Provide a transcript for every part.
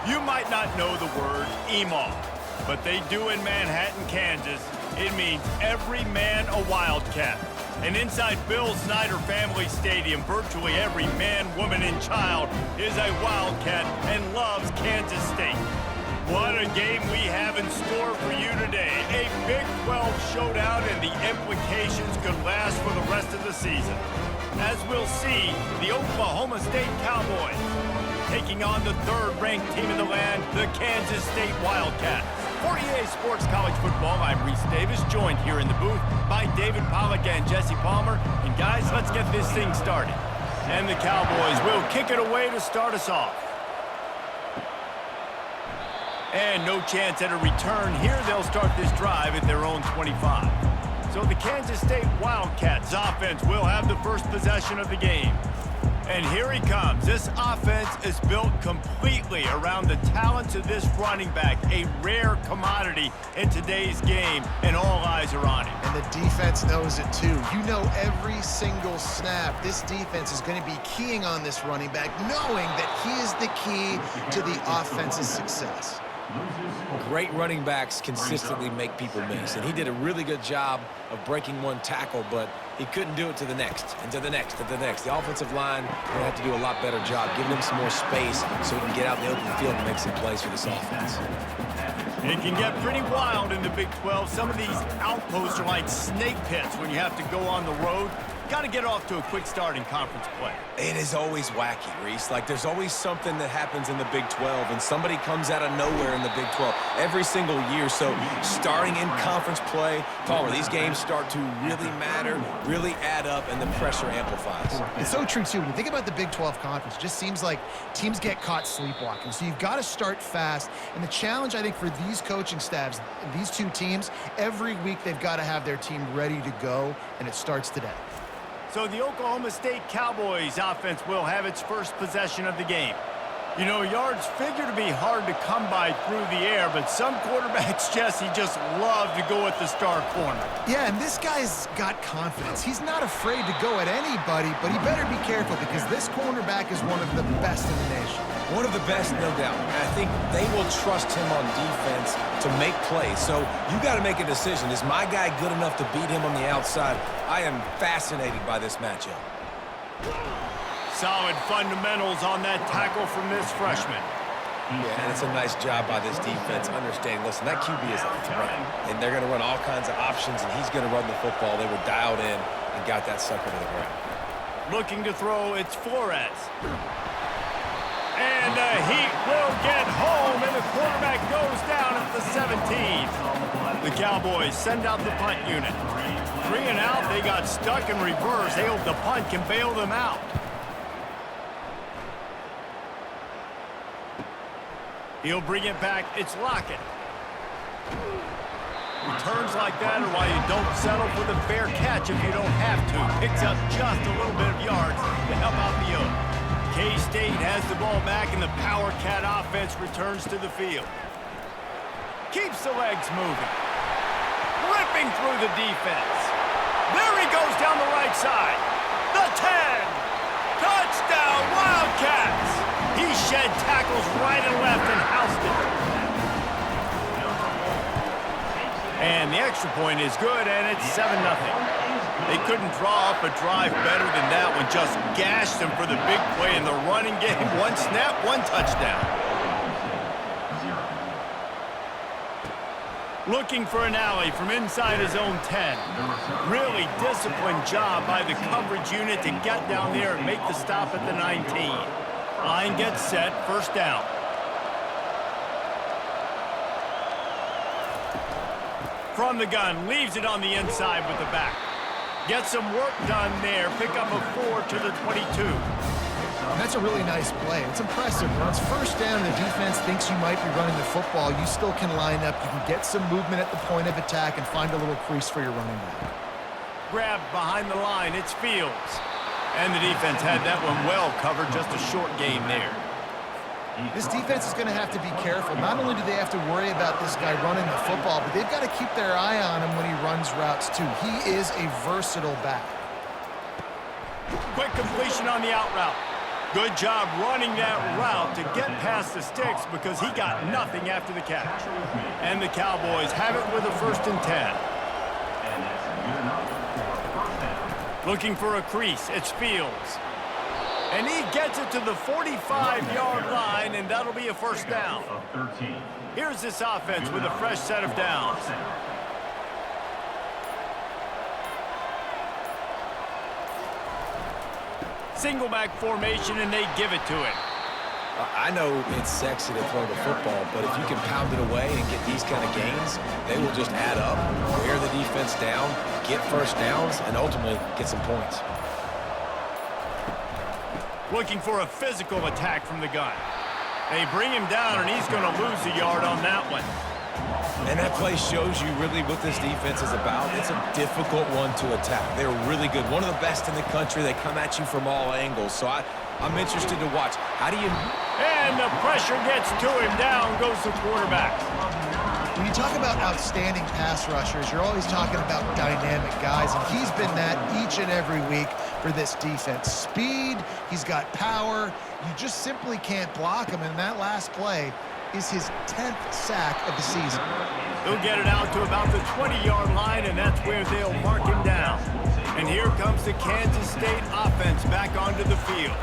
You might not know the word EMAW, but they do in Manhattan, Kansas. It means every man a Wildcat. And inside Bill Snyder Family Stadium, virtually every man, woman, and child is a Wildcat and loves Kansas State. What a game we have in store for you today. A Big 12 showdown, and the implications could last for the rest of the season. As we'll see, the Oklahoma State Cowboys taking on the third-ranked team in the land, the Kansas State Wildcats. For EA Sports College Football, I'm Reese Davis, joined here in the booth by David Pollack and Jesse Palmer. And guys, let's get this thing started. And the Cowboys will kick it away to start us off. And no chance at a return here. They'll start this drive at their own 25. So the Kansas State Wildcats offense will have the first possession of the game. And here he comes. This offense is built completely around the talents of this running back, a rare commodity in today's game, and all eyes are on him. And the defense knows it too. You know, every single snap, this defense is going to be keying on this running back, knowing that he is the key to the offense's success. Great running backs consistently make people miss, and he did a really good job of breaking one tackle, but he couldn't do it to the next, and to the next, and to the next. The offensive line will have to do a lot better job giving him some more space so he can get out in the open field and make some plays for this offense. It can get pretty wild in the Big 12. Some of these outposts are like snake pits when you have to go on the road. Got to get off to a quick start in conference play. It is always wacky, Reese. Like, there's always something that happens in the Big 12, and somebody comes out of nowhere in the Big 12 every single year. So starting in conference play, Palmer, these games start to really matter, really add up, and the pressure amplifies. It's so true, too. When you think about the Big 12 Conference, it just seems like teams get caught sleepwalking. So you've got to start fast. And the challenge, I think, for these coaching staffs, these two teams, every week they've got to have their team ready to go, and it starts today. So the Oklahoma State Cowboys offense will have its first possession of the game. You know, yards figure to be hard to come by through the air, but some quarterbacks, Jesse, just love to go at the star corner. Yeah, and this guy's got confidence. He's not afraid to go at anybody, but he better be careful because this cornerback is one of the best in the nation. One of the best, no doubt. And I think they will trust him on defense to make plays. So you got to make a decision. Is my guy good enough to beat him on the outside? I am fascinated by this matchup. Solid fundamentals on that tackle from this freshman. Yeah, and it's a nice job by this defense understanding, listen, that QB is a threat, and they're going to run all kinds of options, and he's going to run the football. They were dialed in and got that sucker to the ground. Looking to throw, it's Flores. And the heat will get home, and the quarterback goes down at the 17. The Cowboys send out the punt unit. 3 and out, they got stuck in reverse. They hope the punt can bail them out. He'll bring it back. It's Lockett. Returns like that are why you don't settle for the fair catch if you don't have to. Picks up just a little bit of yards to help out the Oak. K-State has the ball back, and the Power Cat offense returns to the field. Keeps the legs moving. Ripping through the defense. There he goes down the right side. The 10. Touchdown, Wildcats. He shed tackles right and left and housed it. And the extra point is good, and it's 7-0. They couldn't draw up a drive better than that one. Just gashed them for the big play in the running game. One snap, one touchdown. Looking for an alley from inside his own 10. Really disciplined job by the coverage unit to get down there and make the stop at the 19. Line gets set, first down. From the gun, leaves it on the inside with the back. Gets some work done there, pick up a 4 to the 22. That's a really nice play. It's impressive. When it's first down and the defense thinks you might be running the football, you still can line up. You can get some movement at the point of attack and find a little crease for your running back. Grabbed behind the line, it's Fields. And the defense had that one well covered, just a short game there. This defense is going to have to be careful. Not only do they have to worry about this guy running the football, but they've got to keep their eye on him when he runs routes too. He is a versatile back. Quick completion on the out route. Good job running that route to get past the sticks because he got nothing after the catch. And the Cowboys have it with a 1st and 10. Looking for a crease, it's Fields. And he gets it to the 45-yard line, and that'll be a 1st down. Here's this offense with a fresh set of downs. Single back formation, and they give it to him. I know it's sexy to throw the football, but if you can pound it away and get these kind of gains, they will just add up, wear the defense down, get 1st downs, and ultimately get some points. Looking for a physical attack from the gun. They bring him down, and he's going to lose a yard on that one. And that play shows you really what this defense is about. It's a difficult one to attack. They're really good. One of the best in the country. They come at you from all angles. So I'm interested to watch. How do you... And the pressure gets to him. Down goes the quarterback. When you talk about outstanding pass rushers, you're always talking about dynamic guys, and he's been that each and every week for this defense. Speed, he's got power. You just simply can't block him, and that last play is his 10th sack of the season. He'll get it out to about the 20-yard line, and that's where they'll mark him down. And here comes the Kansas State offense back onto the field.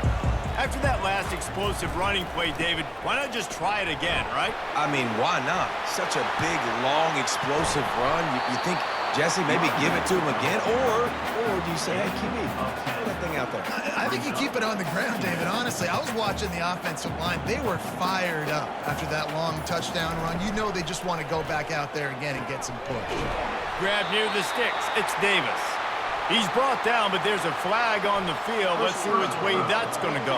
After that last explosive running play, David, why not just try it again, right? I mean, why not? Such a big, long, explosive run. You think, Jesse, maybe give it to him again? Or do you say, hey, QB, throw that thing out there? I think you keep it on the ground, David. Honestly, I was watching the offensive line. They were fired up after that long touchdown run. You know they just want to go back out there again and get some push. Grab near the sticks. It's Davis. He's brought down, but there's a flag on the field. Let's see which way that's going to go.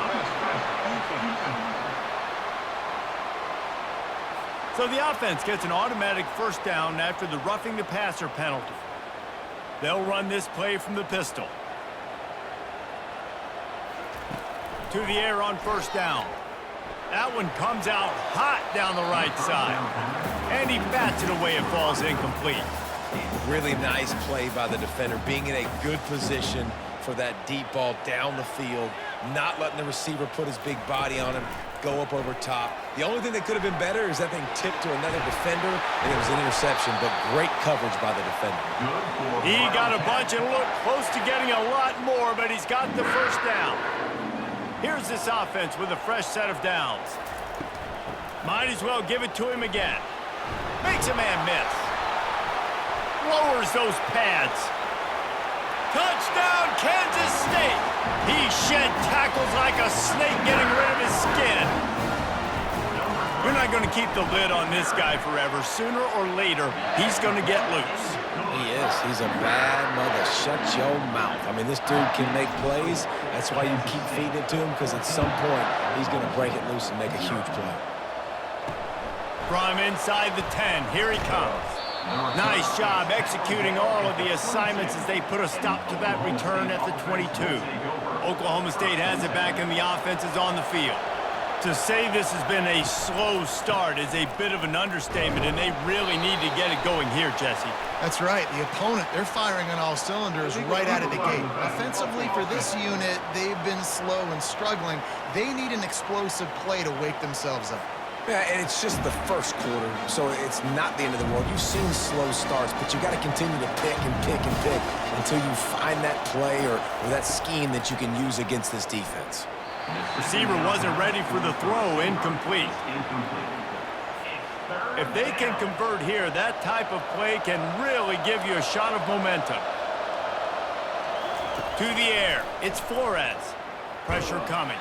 So the offense gets an automatic 1st down after the roughing the passer penalty. They'll run this play from the pistol. To the air on 1st down. That one comes out hot down the right side. And he bats it away. It falls incomplete. Really nice play by the defender, being in a good position for that deep ball down the field, not letting the receiver put his big body on him, go up over top. The only thing that could have been better is that thing tipped to another defender, and it was an interception, but great coverage by the defender. He got a bunch and looked close to getting a lot more, but he's got the 1st down. Here's this offense with a fresh set of downs. Might as well give it to him again. Makes a man miss. Lowers those pads. Touchdown, Kansas State. He shed tackles like a snake, getting rid of his skin. You're not going to keep the lid on this guy forever. Sooner or later, he's going to get loose. He is. He's a bad mother. Shut your mouth. I mean, this dude can make plays. That's why you keep feeding it to him, because at some point, he's going to break it loose and make a huge play. From inside the 10, here he comes. Nice job executing all of the assignments as they put a stop to that return at the 22. Oklahoma State has it back and the offense is on the field. To say this has been a slow start is a bit of an understatement, and they really need to get it going here, Jesse. That's right. The opponent, they're firing on all cylinders right out of the gate. Offensively, for this unit, they've been slow and struggling. They need an explosive play to wake themselves up. Yeah, and it's just the 1st quarter, so it's not the end of the world. You've seen slow starts, but you got to continue to pick and pick and pick until you find that play or that scheme that you can use against this defense. Receiver wasn't ready for the throw. Incomplete. If they can convert here, that type of play can really give you a shot of momentum. To the air. It's Flores. Pressure coming.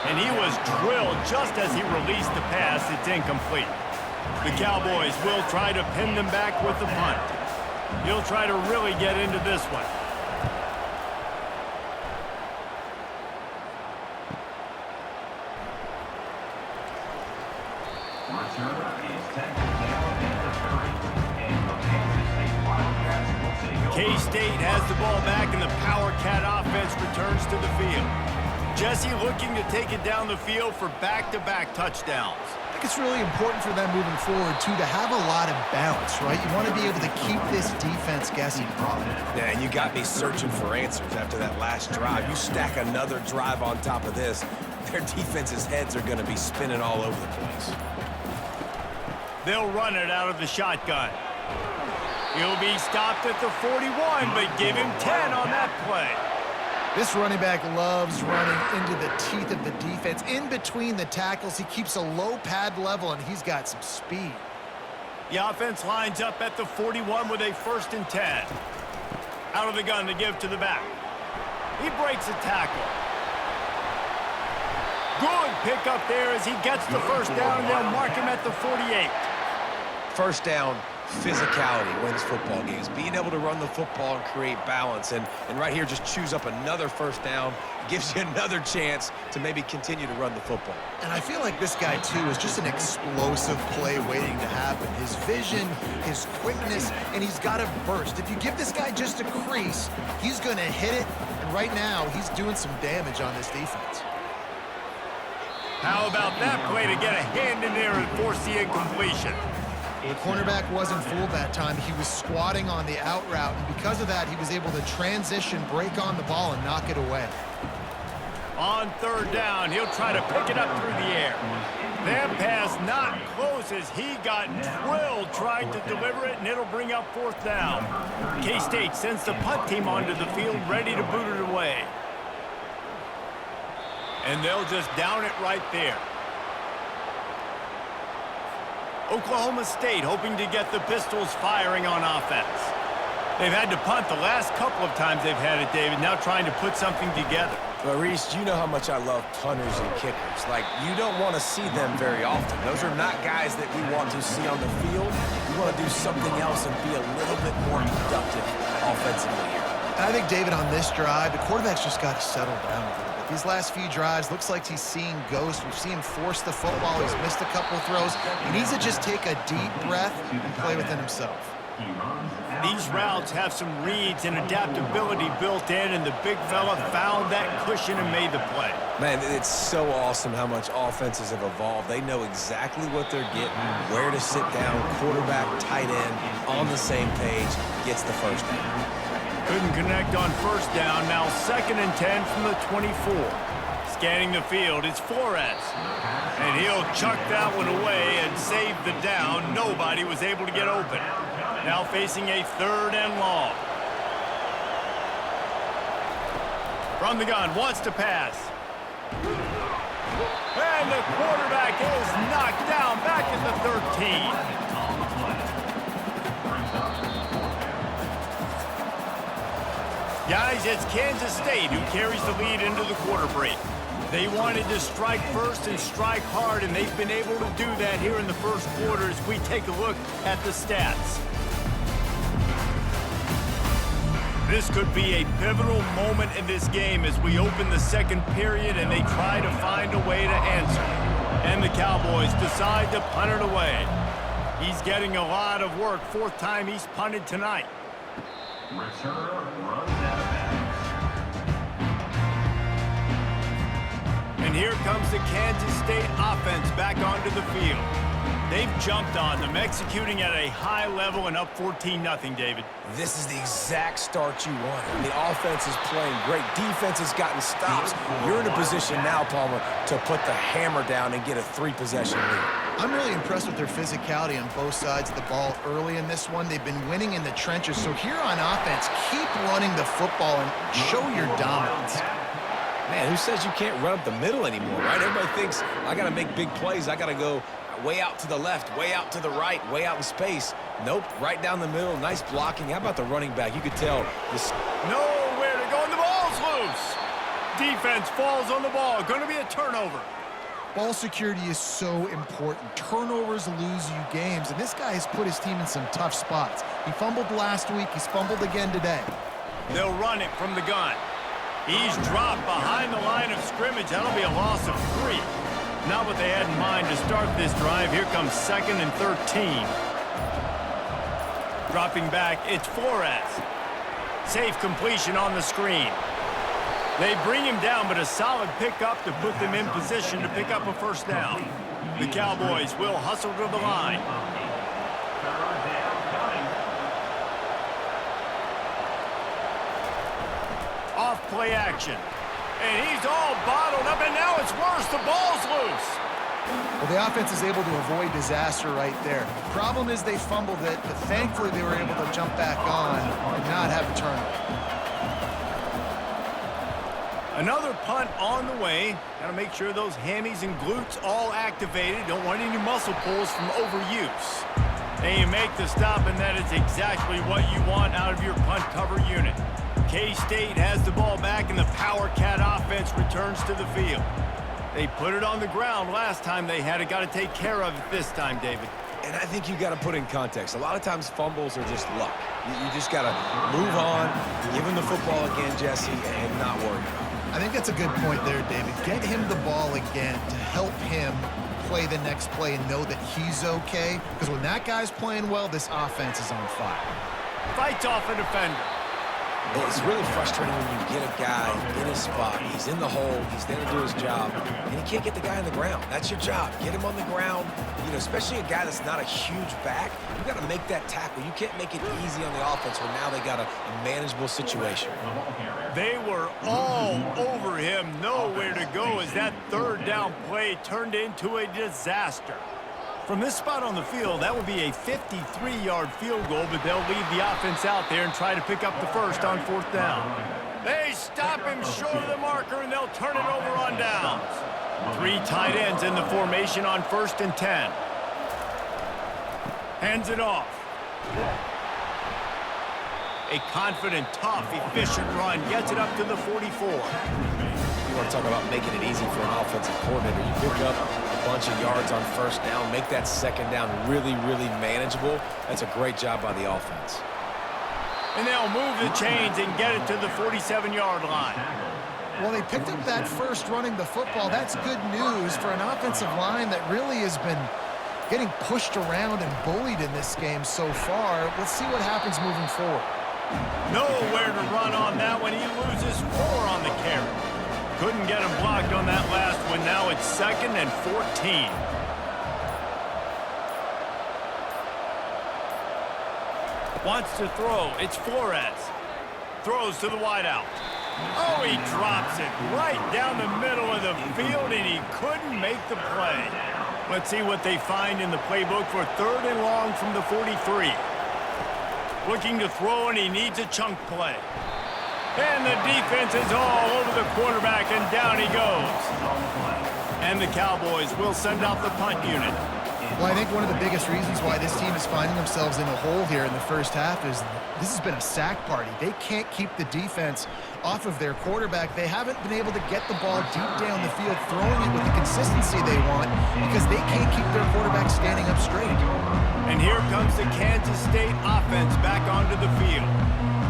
And he was drilled just as he released the pass. It's incomplete. The Cowboys will try to pin them back with the punt. He'll try to really get into this one. K-State has the ball back, and the Power Cat offense returns to the field. Jesse looking to take it down the field for back-to-back touchdowns. think it's really important for them moving forward, too, to have a lot of balance, right? You want to be able to keep this defense guessing. Yeah, and you got me searching for answers after that last drive. You stack another drive on top of this, their defense's heads are going to be spinning all over the place. They'll run it out of the shotgun. He'll be stopped at the 41, but give him 10 on that play. This running back loves running into the teeth of the defense. In between the tackles, he keeps a low pad level, and he's got some speed. The offense lines up at the 41 with a 1st and 10. Out of the gun to give to the back. He breaks a tackle. Good pickup there as he gets the 1st down, and they'll mark him at the 48. First down, physicality wins football games. Being able to run the football and create balance. And right here, just choose up another 1st down. Gives you another chance to maybe continue to run the football. And I feel like this guy, too, is just an explosive play waiting to happen. His vision, his quickness, and he's got a burst. If you give this guy just a crease, he's going to hit it. And right now, he's doing some damage on this defense. How about that play to get a hand in there and force the incompletion? The cornerback wasn't fooled that time. He was squatting on the out route, and because of that, he was able to transition, break on the ball, and knock it away. On 3rd down, he'll try to pick it up through the air. That pass not close as he got drilled trying to deliver it, and it'll bring up 4th down. K-State sends the punt team onto the field, ready to boot it away. And they'll just down it right there. Oklahoma State hoping to get the Pistols firing on offense. They've had to punt the last couple of times they've had it, David, now trying to put something together. But, Reese, you know how much I love punters and kickers. Like, you don't want to see them very often. Those are not guys that we want to see on the field. We want to do something else and be a little bit more productive offensively here. And I think, David, on this drive, the quarterback's just got to settle down a little bit. These last few drives, looks like he's seeing ghosts. We've seen him force the football. He's missed a couple of throws. He needs to just take a deep breath and play within himself. These routes have some reads and adaptability built in, and the big fella found that cushion and made the play. Man, it's so awesome how much offenses have evolved. They know exactly what they're getting, where to sit down, quarterback, tight end, on the same page, gets the 1st down. Couldn't connect on 1st down. Now 2nd and 10 from the 24. Scanning the field, it's Flores. And he'll chuck that one away and save the down. Nobody was able to get open. Now facing a 3rd and long. From the gun, wants to pass. And the quarterback is knocked down back at the 13. Guys, it's Kansas State who carries the lead into the quarter break. They wanted to strike first and strike hard, and they've been able to do that here in the 1st quarter as we take a look at the stats. This could be a pivotal moment in this game as we open the 2nd period and they try to find a way to answer. And the Cowboys decide to punt it away. He's getting a lot of work. 4th time he's punted tonight. And here comes the Kansas State offense back onto the field. They've jumped on them, executing at a high level and up 14-0, David. This is the exact start you wanted. The offense is playing great. Defense has gotten stops. You're in a position now, Palmer, to put the hammer down and get a 3-possession lead. I'm really impressed with their physicality on both sides of the ball early in this one. They've been winning in the trenches. So here on offense, keep running the football and show your dominance. Man, who says you can't run up the middle anymore, right? Everybody thinks, I got to make big plays. I got to go way out to the left, way out to the right, way out in space. Nope, right down the middle. Nice blocking. How about the running back? You could tell this. Nowhere to go, and the ball's loose. Defense falls on the ball. Going to be a turnover. Ball security is so important. Turnovers lose you games, and this guy has put his team in some tough spots. He fumbled last week. He's fumbled again today. They'll run it from the gun. He's dropped behind the line of scrimmage. That'll be a loss of 3. Not what they had in mind to start this drive. Here comes 2nd and 13. Dropping back, it's Flores. Safe completion on the screen. They bring him down, but a solid pickup to put them in position to pick up a 1st down. The Cowboys will hustle to the line. Off play action. And he's all bottled up, and now it's worse. The ball's loose. Well, the offense is able to avoid disaster right there. Problem is they fumbled it, but thankfully they were able to jump back on and not have a turnover. Another punt on the way. Got to make sure those hammies and glutes all activated. Don't want any muscle pulls from overuse. And you make the stop, and that is exactly what you want out of your punt cover unit. K-State has the ball back, and the Power Cat offense returns to the field. They put it on the ground last time they had it. Got to take care of it this time, David. And I think you got to put in context. A lot of times fumbles are just luck. You just got to move on, give him the football again, Jesse, and not worry about it. I think that's a good point there, David. Get him the ball again to help him play the next play and know that he's okay. Because when that guy's playing well, this offense is on fire. Fights off a defender. It's really frustrating when you get a guy in a spot. He's in the hole. He's there to do his job, and he can't get the guy on the ground. That's your job. Get him on the ground. You know, especially a guy that's not a huge back. You got to make that tackle. You can't make it easy on the offense when now they got a manageable situation. They were all over him. Nowhere to go as that third down play turned into a disaster. From this spot on the field, that would be a 53-yard field goal, but they'll leave the offense out there and try to pick up the first on fourth down. They stop him short of the marker, and they'll turn it over on downs. 3 tight ends in the formation on 1st and 10. Hands it off. A confident, tough, efficient run gets it up to the 44. You want to talk about making it easy for an offensive coordinator. You pick up a bunch of yards on first down, make that second down really, really manageable. That's a great job by the offense. And they'll move the chains and get it to the 47-yard line. Well, they picked up that first running the football. That's good news for an offensive line that really has been getting pushed around and bullied in this game so far. Let's see what happens moving forward. Nowhere to run on that one. He loses 4 on the carry. Couldn't get him blocked on that last one. Now it's 2nd and 14. Wants to throw. It's Flores. Throws to the wideout. Oh, he drops it right down the middle of the field, and he couldn't make the play. Let's see what they find in the playbook for 3rd and long from the 43. Looking to throw, and he needs a chunk play. And the defense is all over the quarterback, and down he goes. And the Cowboys will send out the punt unit. Well, I think one of the biggest reasons why this team is finding themselves in a hole here in the first half is this has been a sack party. They can't keep the defense off of their quarterback. They haven't been able to get the ball deep down the field, throwing it with the consistency they want because they can't keep their quarterback standing up straight. And here comes the Kansas State offense back onto the field.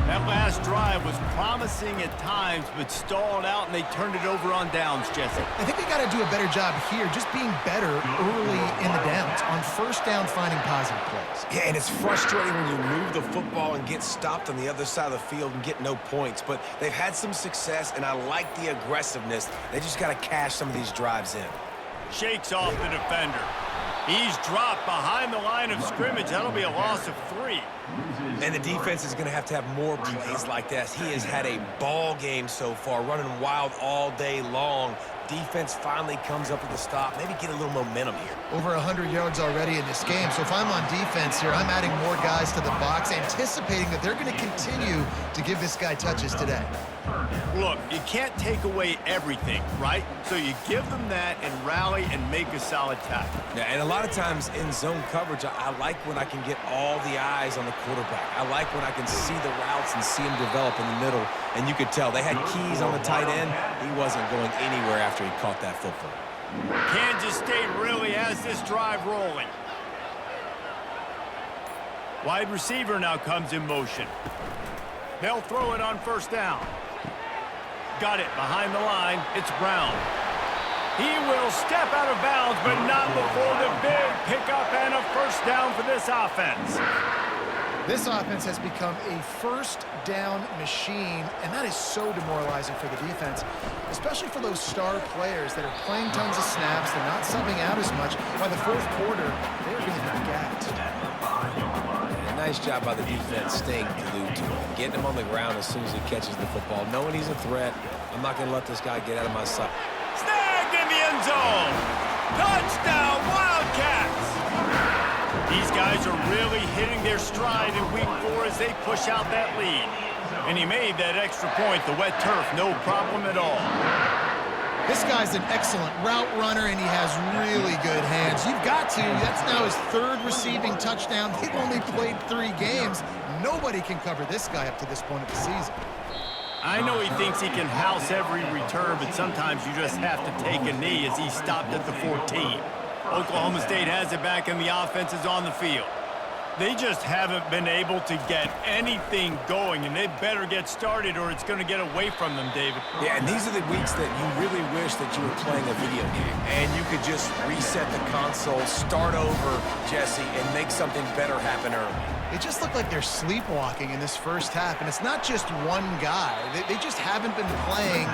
That last drive was promising at times, but stalled out, and they turned it over on downs, Jesse. I think they got to do a better job here, just being better early in the downs, on first down finding positive plays. Yeah, and it's frustrating when you move the football and get stopped on the other side of the field and get no points, but they've had some success, and I like the aggressiveness. They just got to cash some of these drives in. Shakes off the defender. He's dropped behind the line of scrimmage. That'll be a loss of 3. And the defense is going to have more plays like this. He has had a ball game so far, running wild all day long. Defense finally comes up with a stop. Maybe get a little momentum here. Over 100 yards already in this game. So if I'm on defense here, I'm adding more guys to the box, anticipating that they're going to continue to give this guy touches today. Look, you can't take away everything, right? So you give them that and rally and make a solid tackle. Yeah, and a lot of times in zone coverage, I like when I can get all the eyes on the quarterback. I like when I can see the routes and see him develop in the middle. And you could tell they had keys on the tight end. He wasn't going anywhere after he caught that football. Kansas State really has this drive rolling. Wide receiver now comes in motion. They'll throw it on first down. Got it behind the line. It's Brown. He will step out of bounds, but not before the big pickup and a first down for this offense. This offense has become a first down machine, and that is so demoralizing for the defense, especially for those star players that are playing tons of snaps. They're not subbing out as much. By the fourth quarter, they're going to be gapped. Nice job by the defense staying glued to him, getting him on the ground as soon as he catches the football, knowing he's a threat. I'm not going to let this guy get out of my sight. Snagged in the end zone. Touchdown, Wildcats. These guys are really hitting their stride in week 4 as they push out that lead. And he made that extra point, the wet turf, no problem at all. This guy's an excellent route runner, and he has really good hands. You've got to. That's now his 3rd receiving touchdown. They've only played 3 games. Nobody can cover this guy up to this point of the season. I know he thinks he can house every return, but sometimes you just have to take a knee as he stopped at the 14. Oklahoma State has it back, and the offense is on the field. They just haven't been able to get anything going, and they better get started or it's going to get away from them, David. Yeah, and these are the weeks that you really wish that you were playing a video game and you could just reset the console, start over, Jesse, and make something better happen early. It just looked like they're sleepwalking in this first half, and it's not just one guy. They just haven't been playing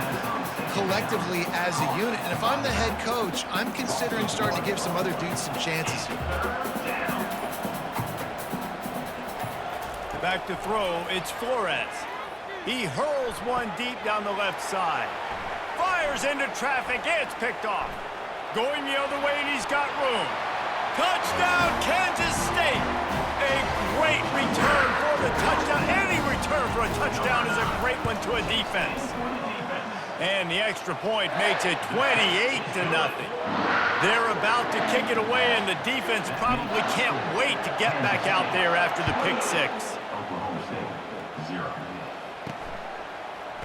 collectively as a unit. And if I'm the head coach, I'm considering starting to give some other dudes some chances here. Back to throw, it's Flores. He hurls one deep down the left side. Fires into traffic, it's picked off. Going the other way, and he's got room. Touchdown, Kansas State! A great return for the touchdown. Any return for a touchdown is a great one to a defense. And the extra point makes it 28-0. They're about to kick it away, and the defense probably can't wait to get back out there after the pick 6.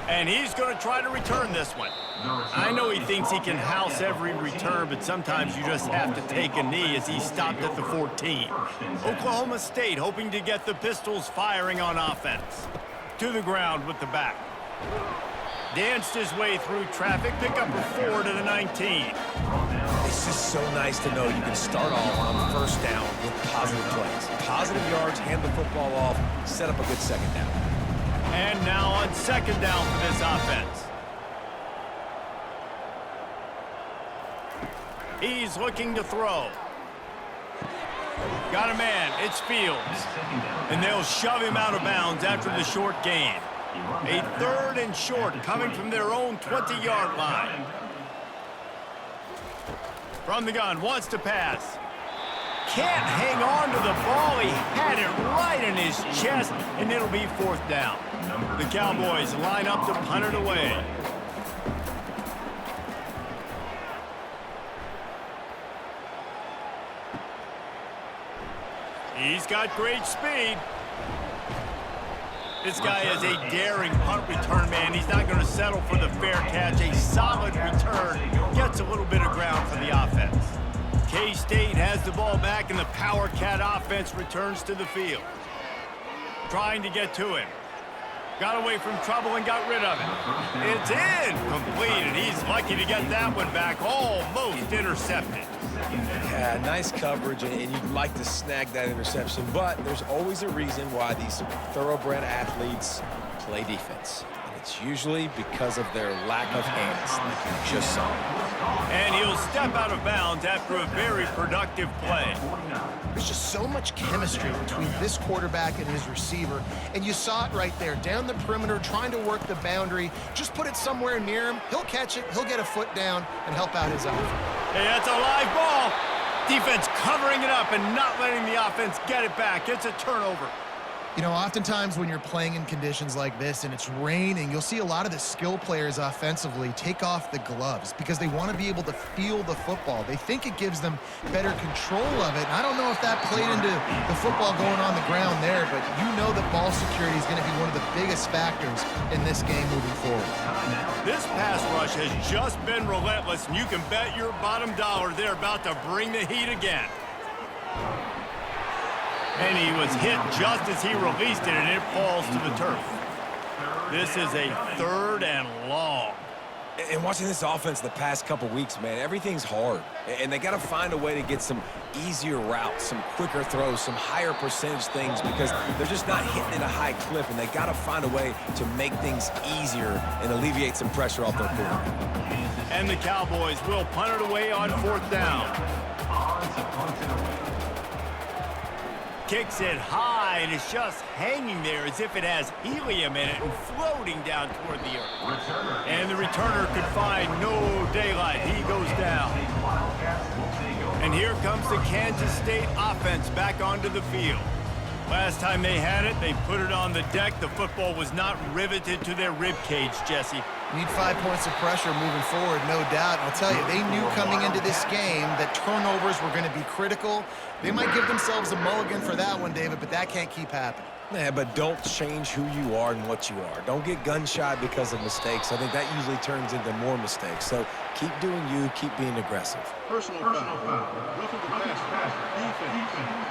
And he's going to try to return this one. I know he thinks he can house every return, but sometimes you just have to take a knee as he stopped at the 14. Oklahoma State hoping to get the Pistols firing on offense. To the ground with the back. Danced his way through traffic, pick up a 4 to the 19. It's just so nice to know you can start off on first down with positive plays. Positive yards, hand the football off, set up a good second down. And now on second down for this offense. He's looking to throw. Got a man, it's Fields. And they'll shove him out of bounds after the short gain. A 3rd and short coming from their own 20-yard line. From the gun, wants to pass. Can't hang on to the ball. He had it right in his chest, and it'll be 4th down. The Cowboys line up to punt it away. He's got great speed. This guy is a daring punt return man. He's not going to settle for the fair catch. A solid return. Gets a little bit of ground for the offense. K-State has the ball back, and the Power Cat offense returns to the field. Trying to get to him. Got away from trouble and got rid of it. It's incomplete, and he's lucky to get that one back. Almost intercepted. Yeah, nice coverage, and you'd like to snag that interception, but there's always a reason why these thoroughbred athletes play defense. And it's usually because of their lack of hands, like you just saw. And he'll step out of bounds after a very productive play. There's just so much chemistry between this quarterback and his receiver, and you saw it right there, down the perimeter, trying to work the boundary. Just put it somewhere near him. He'll catch it, he'll get a foot down, and help out his offense. Hey, that's a live ball. Defense covering it up and not letting the offense get it back. It's a turnover. You know, oftentimes when you're playing in conditions like this and it's raining, you'll see a lot of the skill players offensively take off the gloves because they want to be able to feel the football. They think it gives them better control of it. And I don't know if that played into the football going on the ground there, but you know that ball security is going to be one of the biggest factors in this game moving forward. This pass rush has just been relentless, and you can bet your bottom dollar they're about to bring the heat again. And he was hit just as he released it, and it falls to the turf. This is a 3rd and long. And watching this offense the past couple weeks, man, everything's hard. And they got to find a way to get some easier routes, some quicker throws, some higher percentage things because they're just not hitting at a high clip, and they got to find a way to make things easier and alleviate some pressure off their quarterback. And the Cowboys will punt it away on 4th down. Kicks it high, and it's just hanging there as if it has helium in it and floating down toward the earth. And the returner could find no daylight. He goes down. And here comes the Kansas State offense back onto the field. Last time they had it, they put it on the deck. The football was not riveted to their rib cage, Jesse. Need 5 points of pressure moving forward, no doubt. And I'll tell you, they knew coming into this game that turnovers were going to be critical. They might give themselves a mulligan for that one, David, but that can't keep happening. Yeah, but don't change who you are and what you are. Don't get gun-shy because of mistakes. I think that usually turns into more mistakes. So keep doing you, keep being aggressive. Personal foul. Roughing the passer. Defense.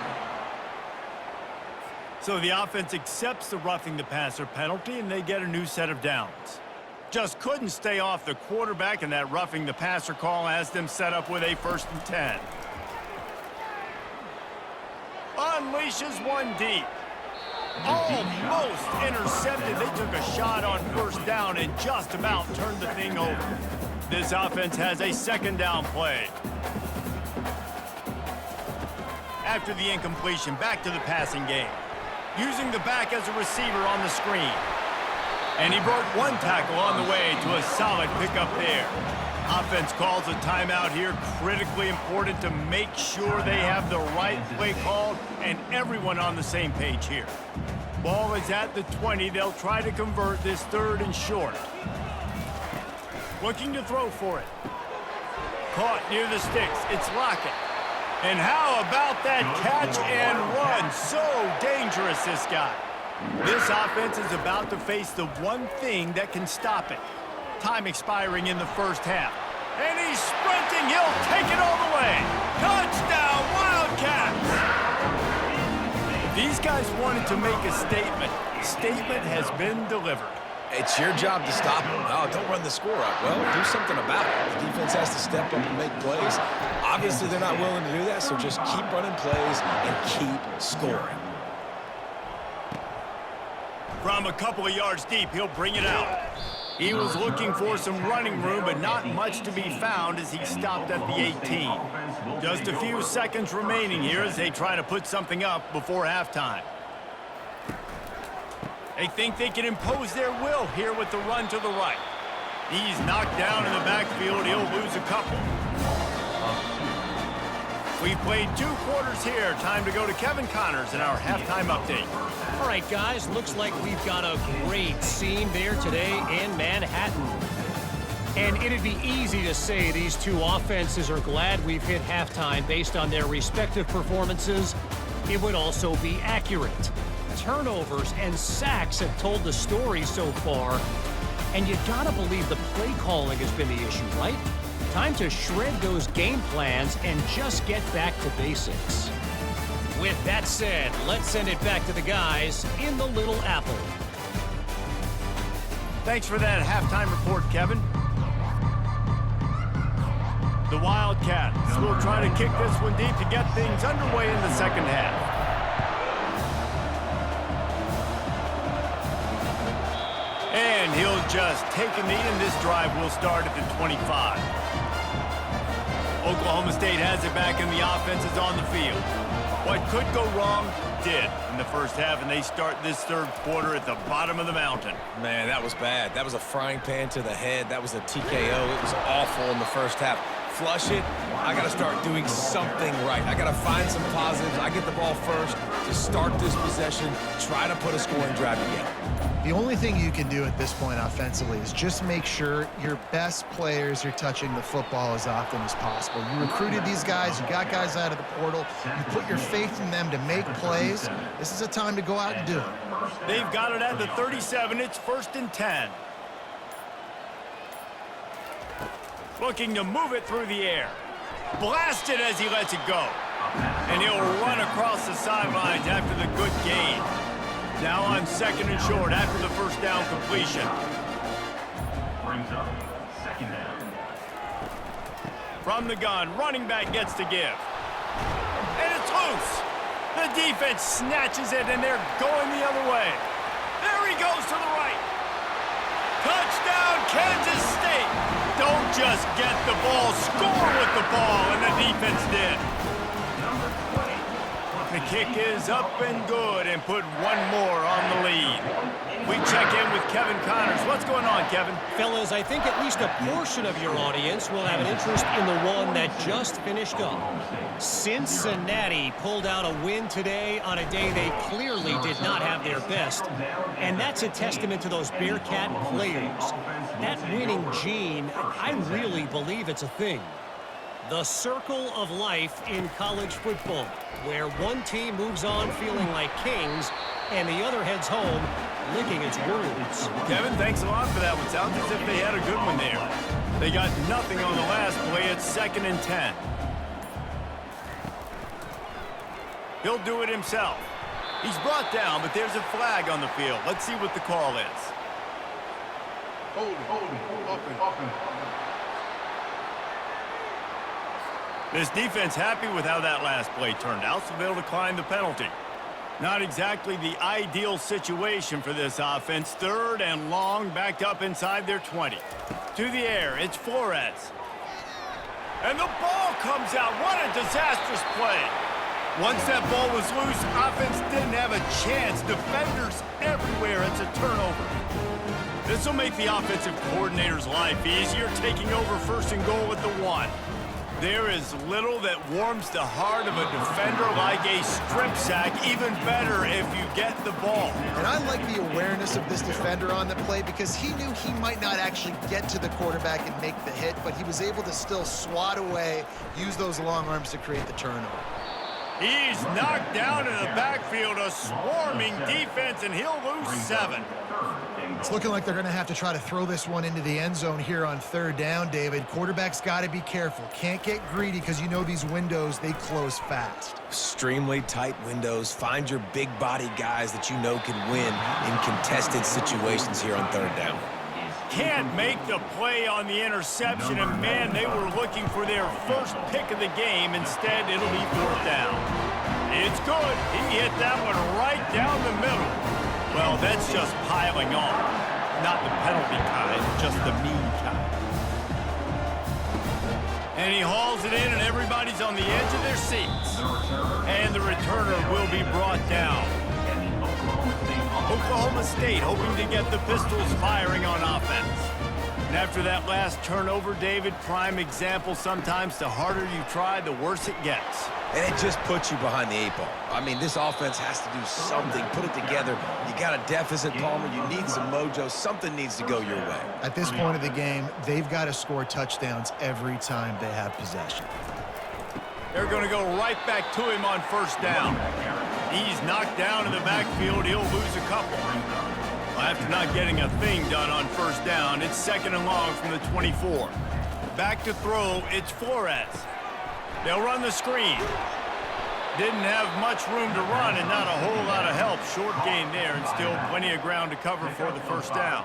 So the offense accepts the roughing the passer penalty, and they get a new set of downs. Just couldn't stay off the quarterback, and that roughing the passer call has them set up with a 1st and 10. Unleashes one deep. Almost intercepted. They took a shot on 1st down and just about turned the thing over. This offense has a 2nd down play. After the incompletion, back to the passing game. Using the back as a receiver on the screen. And he brought one tackle on the way to a solid pickup there. Offense calls a timeout here. Critically important to make sure they have the right play called and everyone on the same page here. Ball is at the 20. They'll try to convert this 3rd and short. Looking to throw for it. Caught near the sticks. It's Lockett. And how about that catch and run? So dangerous, this guy. This offense is about to face the one thing that can stop it. Time expiring in the 1st half. And he's sprinting. He'll take it all the way. Touchdown, Wildcats! These guys wanted to make a statement. Statement has been delivered. It's your job to stop them. Oh, don't run the score up. Well, do something about it. The defense has to step up and make plays. Obviously, they're not willing to do that, so just keep running plays and keep scoring. From a couple of yards deep, he'll bring it out. He was looking for some running room, but not much to be found as he stopped at the 18. Just a few seconds remaining here as they try to put something up before halftime. They think they can impose their will here with the run to the right. He's knocked down in the backfield. He'll lose a couple. We've played 2 quarters here. Time to go to Kevin Connors in our halftime update. All right, guys, looks like we've got a great scene there today in Manhattan. And it'd be easy to say these 2 offenses are glad we've hit halftime based on their respective performances. It would also be accurate. Turnovers and sacks have told the story so far. And you gotta believe the play calling has been the issue, right? Time to shred those game plans and just get back to basics. With that said, let's send it back to the guys in the Little Apple. Thanks for that halftime report, Kevin. The Wildcats will try to kick this one deep to get things underway in the 2nd half. And he'll just take a knee, and this drive will start at the 25. Oklahoma State has it back, and the offense is on the field. What could go wrong did in the 1st half, and they start this 3rd quarter at the bottom of the mountain. Man, that was bad. That was a frying pan to the head. That was a TKO. It was awful in the 1st half. Flush it. I got to start doing something right. I got to find some positives. I get the ball first to start this possession, try to put a scoring drive together. The only thing you can do at this point offensively is just make sure your best players are touching the football as often as possible. You recruited these guys, you got guys out of the portal, you put your faith in them to make plays. This is a time to go out and do it. They've got it at the 37. It's 1st and 10. Looking to move it through the air. Blasted as he lets it go. And he'll run across the sidelines after the good gain. Now on 2nd and short after the 1st down completion. Brings up 2nd From the gun, running back gets to give. And it's loose. The defense snatches it, and they're going the other way. There he goes to the right. Touchdown, Kansas State. Don't just get the ball, score with the ball, and the defense did. The kick is up and good and put one more on the lead. We check in with Kevin Connors. What's going on, Kevin? Fellas, I think at least a portion of your audience will have an interest in the one that just finished up. Cincinnati pulled out a win today on a day they clearly did not have their best. And that's a testament to those Bearcat players. That winning gene, I really believe it's a thing. The circle of life in college football, where one team moves on feeling like kings and the other heads home licking its wounds. Kevin, thanks a lot for that one. Sounds as if they had a good one there. They got nothing on the last play. It's 2nd and 10. He'll do it himself. He's brought down, but there's a flag on the field. Let's see what the call is. Holding. This defense happy with how that last play turned out, so they'll decline the penalty. Not exactly the ideal situation for this offense. 3rd and long, backed up inside their 20. To the air, it's Flores. And the ball comes out. What a disastrous play. Once that ball was loose, offense didn't have a chance. Defenders everywhere. It's a turnover. This will make the offensive coordinator's life easier, taking over 1st and goal at the 1. There is little that warms the heart of a defender like a strip sack. Even better if you get the ball. And I like the awareness of this defender on the play because he knew he might not actually get to the quarterback and make the hit, but he was able to still swat away, use those long arms to create the turnover. He's knocked down in the backfield, a swarming defense, and he'll lose 7. It's looking like they're going to have to try to throw this one into the end zone here on 3rd down, David. Quarterback's got to be careful. Can't get greedy because you know these windows, they close fast. Extremely tight windows. Find your big body guys that you know can win in contested situations here on 3rd down. Can't make the play on the interception, and man, they were looking for their first pick of the game. Instead, it'll be 4th down. It's good. He hit that one right down the middle. Well, that's just piling on. Not the penalty kind, just the mean kind. And he hauls it in, and everybody's on the edge of their seats. And the returner will be brought down. Oklahoma State hoping to get the Pistols firing on offense. And after that last turnover, David, prime example, sometimes the harder you try, the worse it gets. And it just puts you behind the 8 ball. I mean, this offense has to do something. Put it together. You got a deficit, Palmer. You need some mojo. Something needs to go your way. At this point of the game, they've got to score touchdowns every time they have possession. They're going to go right back to him on 1st down. He's knocked down in the backfield. He'll lose a couple. After not getting a thing done on 1st down, it's 2nd and long from the 24. Back to throw, it's Flores. They'll run the screen. Didn't have much room to run and not a whole lot of help. Short gain there and still plenty of ground to cover for the 1st down.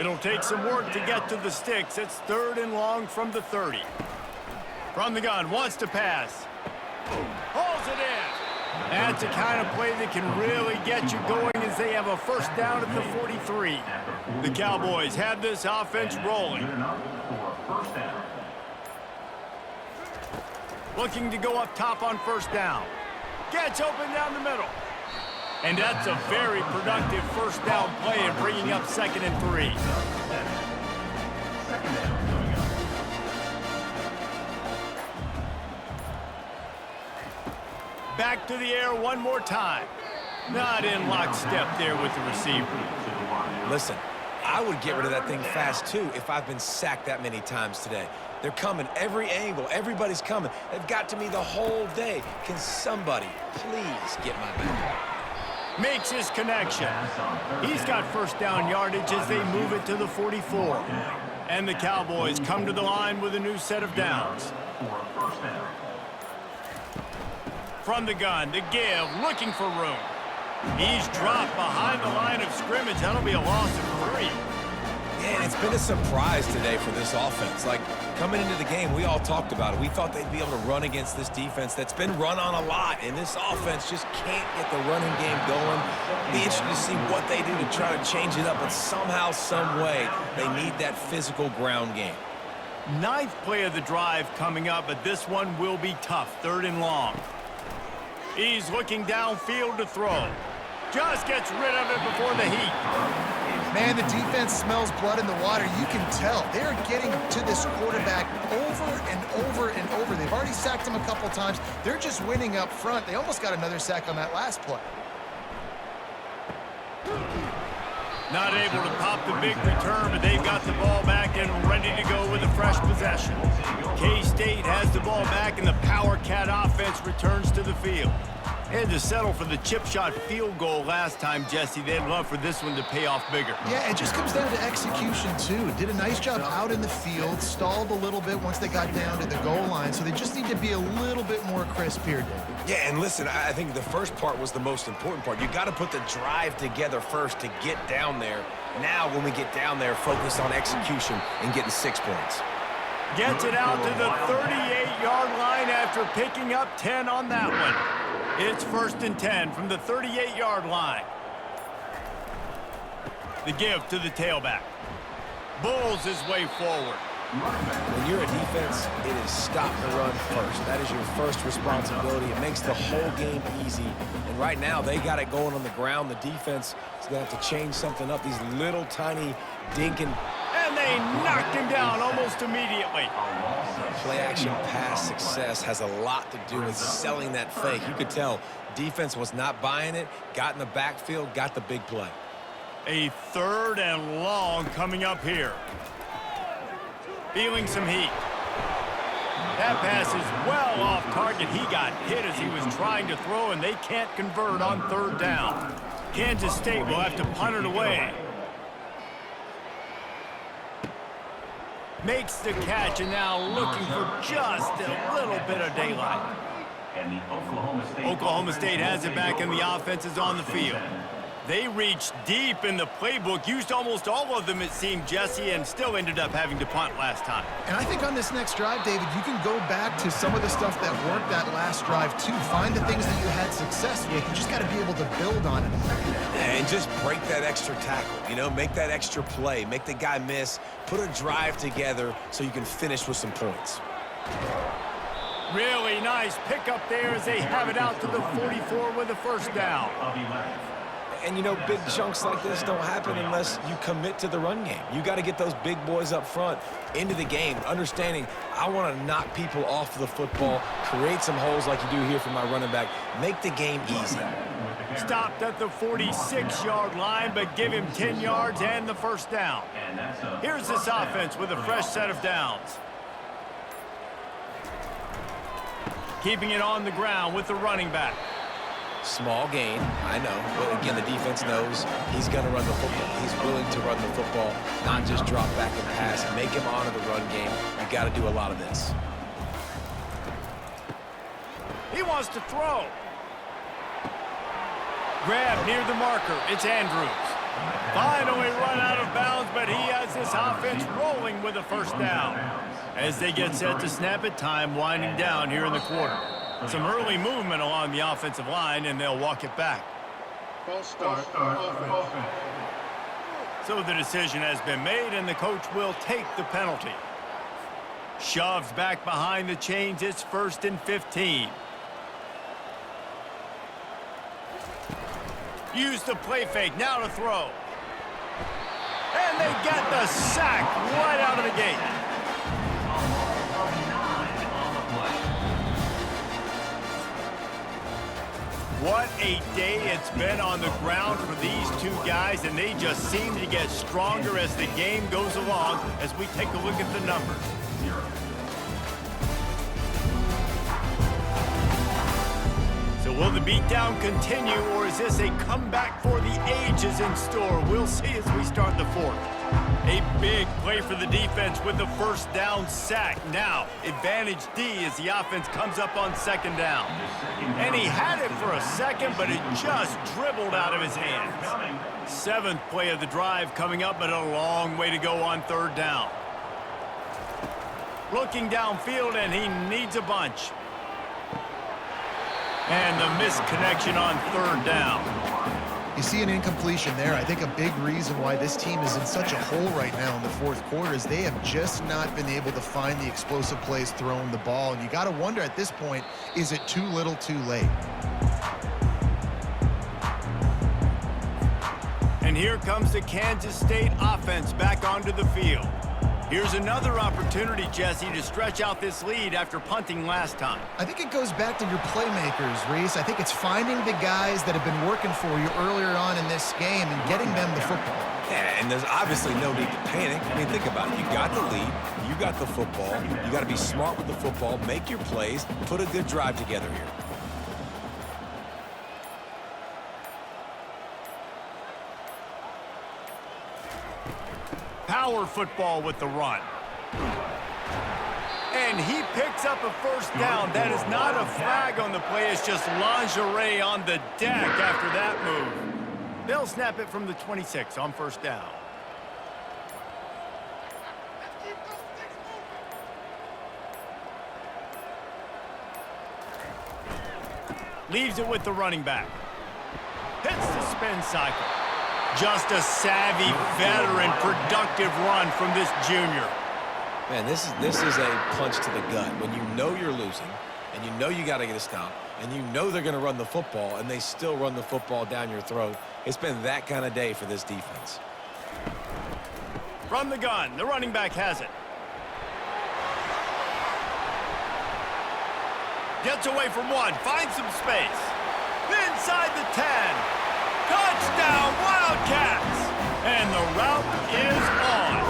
It'll take some work to get to the sticks. It's 3rd and long from the 30. From the gun, wants to pass. Hauls it in. That's the kind of play that can really get you going as they have a 1st down at the 43. The Cowboys have this offense rolling. Looking to go up top on 1st down. Gets open down the middle. And that's a very productive 1st down play and bringing up 2nd and 3. Back to the air one more time. Not in lockstep there with the receiver. Listen, I would get rid of that thing fast, too, if I've been sacked that many times today. They're coming every angle. Everybody's coming. They've got to me the whole day. Can somebody please get my back? Makes his connection. He's got 1st down yardage as they move it to the 44. And the Cowboys come to the line with a new set of downs. From the gun, the give, looking for room. He's dropped behind the line of scrimmage. That'll be a loss of 3. And it's been a surprise today for this offense. Like, coming into the game, we all talked about it. We thought they'd be able to run against this defense that's been run on a lot, and this offense just can't get the running game going. Be interested to see what they do to try to change it up, but somehow, some way, they need that physical ground game. Ninth play of the drive coming up, but this one will be tough. 3rd and long. He's looking downfield to throw. Just gets rid of it before the heat. Man, the defense smells blood in the water. You can tell. They're getting to this quarterback over and over and over. They've already sacked him a couple times. They're just winning up front. They almost got another sack on that last play. Not able to pop the big return, but they've got the ball back and ready to go with a fresh possession. K-State has the ball back, and the Power Cat offense returns to the field. They had to settle for the chip shot field goal last time, Jesse. They'd love for this one to pay off bigger. Yeah, it just comes down to execution, too. Did a nice job out in the field, stalled a little bit once they got down to the goal line, so they just need to be a little bit more crisp here, David. Yeah, and listen, I think the first part was the most important part. You got to put the drive together first to get down there. Now, when we get down there, focus on execution and getting 6 points. Gets it out to the 38-yard line after picking up 10 on that one. It's 1st and 10 from the 38-yard line. The give to the tailback. Bulls his way forward. When you're a defense, it is stop the run first. That is your first responsibility. It makes the whole game easy. And right now, they got it going on the ground. The defense is going to have to change something up. These little tiny dinking. And they knocked him down almost immediately. Play-action pass success has a lot to do with selling that fake. You could tell defense was not buying it, got in the backfield, got the big play. A 3rd and long coming up here. Feeling some heat. That pass is well off target. He got hit as he was trying to throw, and they can't convert on 3rd down. Kansas State will have to punt it away. Makes the catch, and now looking for just a little bit of daylight. Oklahoma State has it back, and the offense is on the field. They reached deep in the playbook, used almost all of them, it seemed, Jesse, and still ended up having to punt last time. And I think on this next drive, David, you can go back to some of the stuff that worked that last drive, too. Find the things that you had success with. You just got to be able to build on it. And just break that extra tackle, you know, make that extra play, make the guy miss, put a drive together so you can finish with some points. Really nice pickup there as they have it out to the 44 with a 1st down. And, you know, big chunks like this don't happen unless you commit to the run game. You got to get those big boys up front into the game, understanding I want to knock people off the football, create some holes like you do here for my running back, make the game easy. Stopped at the 46-yard line, but give him 10 yards and the 1st down. Here's this offense with a fresh set of downs. Keeping it on the ground with the running back. Small gain, I know, but again, the defense knows he's going to run the football. He's willing to run the football, not just drop back and pass. Make him honor the run game. You got to do a lot of this. He wants to throw. Grab near the marker. It's Andrews. Finally run out of bounds, but he has this offense rolling with a 1st down. As they get set to snap it, time winding down here in the quarter. Some early movement along the offensive line, and they'll walk it back. False start. Offense. So the decision has been made, and the coach will take the penalty. Shoves back behind the chains. It's 1st and 15. Use the play fake. Now to throw. And they get the sack right out of the gate. What a day it's been on the ground for these two guys, and they just seem to get stronger as the game goes along as we take a look at the numbers. So Will the beatdown continue, or is this a comeback for the ages in store? We'll see as we start the fourth. A big play for the defense with the first down sack. Now, advantage D as the offense comes up on second down. And he had it for a second, but it just dribbled out of his hands. Seventh play of the drive coming up, but a long way to go on third down. Looking downfield, and he needs a bunch. And the missed connection on third down. You see an incompletion there. I think a big reason why this team is in such a hole right now in the fourth quarter is they have just not been able to find the explosive plays throwing the ball. And you got to wonder at this point, is it too little too late? And here comes the Kansas State offense back onto the field. Here's another opportunity, Jesse, to stretch out this lead after punting last time. I think it goes back to your playmakers, Reese. I think it's finding the guys that have been working for you earlier on in this game and getting them the football. Yeah, and there's obviously no need to panic. I mean, think about it. You got the lead. You got the football. You got to be smart with the football, make your plays, put a good drive together here. Power football with the run. And he picks up a first down. That is not a flag on the play. It's just lingerie on the deck after that move. They'll snap it from the 26 on first down. Leaves it with the running back. Hits the spin cycle. Just a savvy, veteran, productive run from this junior. Man, this is a punch to the gut. When you know you're losing, and you know you got to get a stop, and you know they're going to run the football, and they still run the football down your throat. It's been that kind of day for this defense. From the gun, the running back has it. Gets away from one, finds some space. Inside the 10. Touchdown, Wildcats! And the route is on.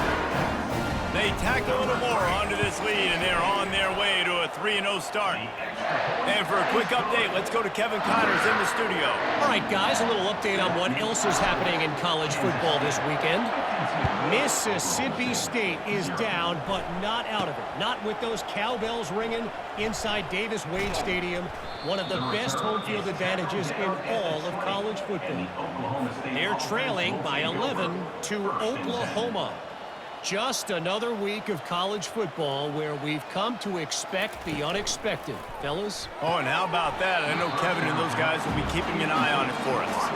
They tack a little more onto this lead, and they're on their way to a 3-0 start. And for a quick update, let's go to Kevin Connors in the studio. All right, guys, a little update on what else is happening in college football this weekend. Mississippi State is down, but not out of it. Not with those cowbells ringing inside Davis-Wade Stadium, one of the best home field advantages in all of college football. They're trailing by 11 to Oklahoma. Just another week of college football where we've come to expect the unexpected. Fellas? Oh, and how about that? I know Kevin and those guys will be keeping an eye on it for us.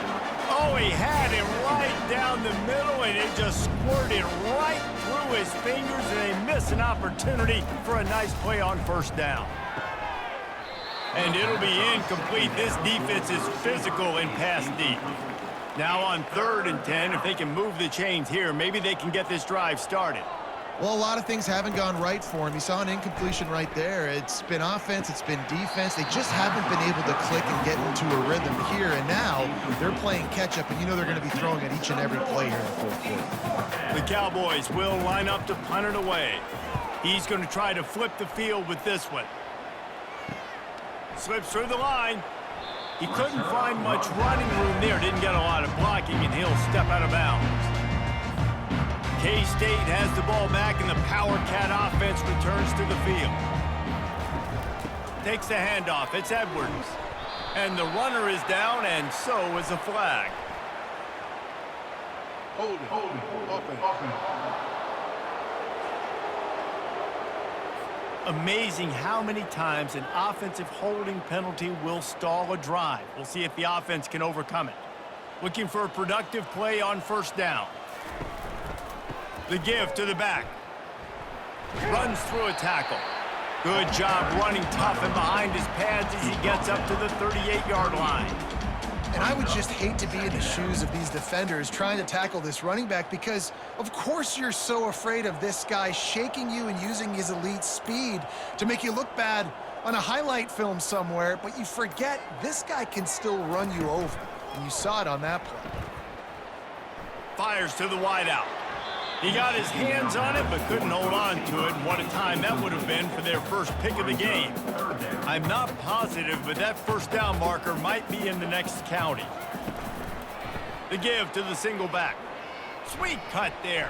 Oh, he had it right down the middle, and it just squirted right through his fingers, and they miss an opportunity for a nice play on first down. And it'll be incomplete. This defense is physical and pass deep. Now on 3rd and 10, if they can move the chains here, maybe they can get this drive started. Well, a lot of things haven't gone right for him. You saw an incompletion right there. It's been offense, it's been defense. They just haven't been able to click and get into a rhythm here. And now they're playing catch-up, and you know they're going to be throwing at each and every play here in the fourth quarter. The Cowboys will line up to punt it away. He's going to try to flip the field with this one. Slips through the line. He couldn't find much running room there. Didn't get a lot of blocking, and he'll step out of bounds. K-State has the ball back, and the Power Cat offense returns to the field. Takes the handoff. It's Edwards. And the runner is down, and so is a flag. Holding. Offense. Amazing how many times an offensive holding penalty will stall a drive. We'll see if the offense can overcome it. Looking for a productive play on first down. The give to the back. Runs through a tackle. Good job running tough and behind his pads as he gets up to the 38-yard line. And I would just hate to be in the shoes of these defenders trying to tackle this running back because, of course, you're so afraid of this guy shaking you and using his elite speed to make you look bad on a highlight film somewhere, but you forget this guy can still run you over. And you saw it on that play. Fires to the wideout. He got his hands on it, but couldn't hold on to it. What a time that would have been for their first pick of the game. I'm not positive, but that first down marker might be in the next county. The give to the single back. Sweet cut there.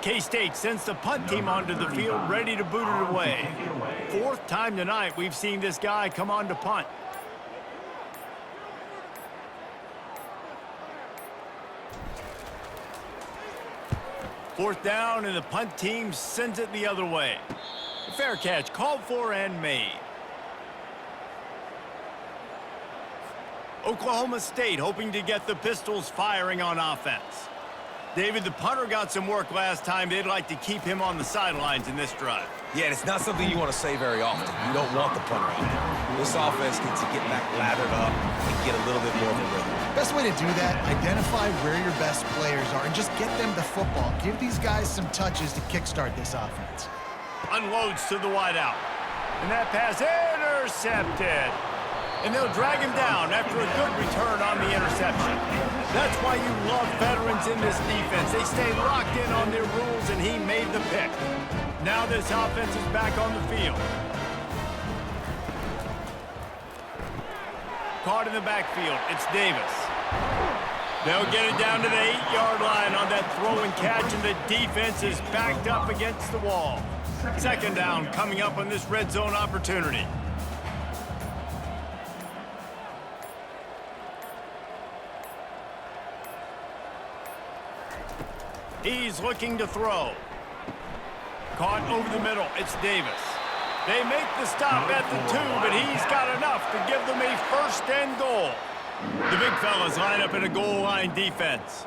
K-State sends the punt team onto the field, ready to boot it away. Fourth time tonight we've seen this guy come on to punt. Fourth down, and the punt team sends it the other way. Fair catch, called for and made. Oklahoma State hoping to get the Pistols firing on offense. David, the punter got some work last time. They'd like to keep him on the sidelines in this drive. Yeah, and it's not something you want to say very often. You don't want the punter out there. This offense needs to get back lathered up and get a little bit more of a rhythm. Best way to do that, identify where your best players are and just get them the football. Give these guys some touches to kickstart this offense. Unloads to the wideout. And that pass intercepted. And they'll drag him down after a good return on the interception. That's why you love veterans in this defense. They stay locked in on their rules, and he made the pick. Now this offense is back on the field. Caught in the backfield, it's Davis. They'll get it down to the 8-yard line on that throw and catch, and the defense is backed up against the wall. Second down coming up on this red zone opportunity. He's looking to throw. Caught over the middle. It's Davis. They make the stop at the 2, but he's got enough to give them a first and goal. The big fellas line up in a goal line defense.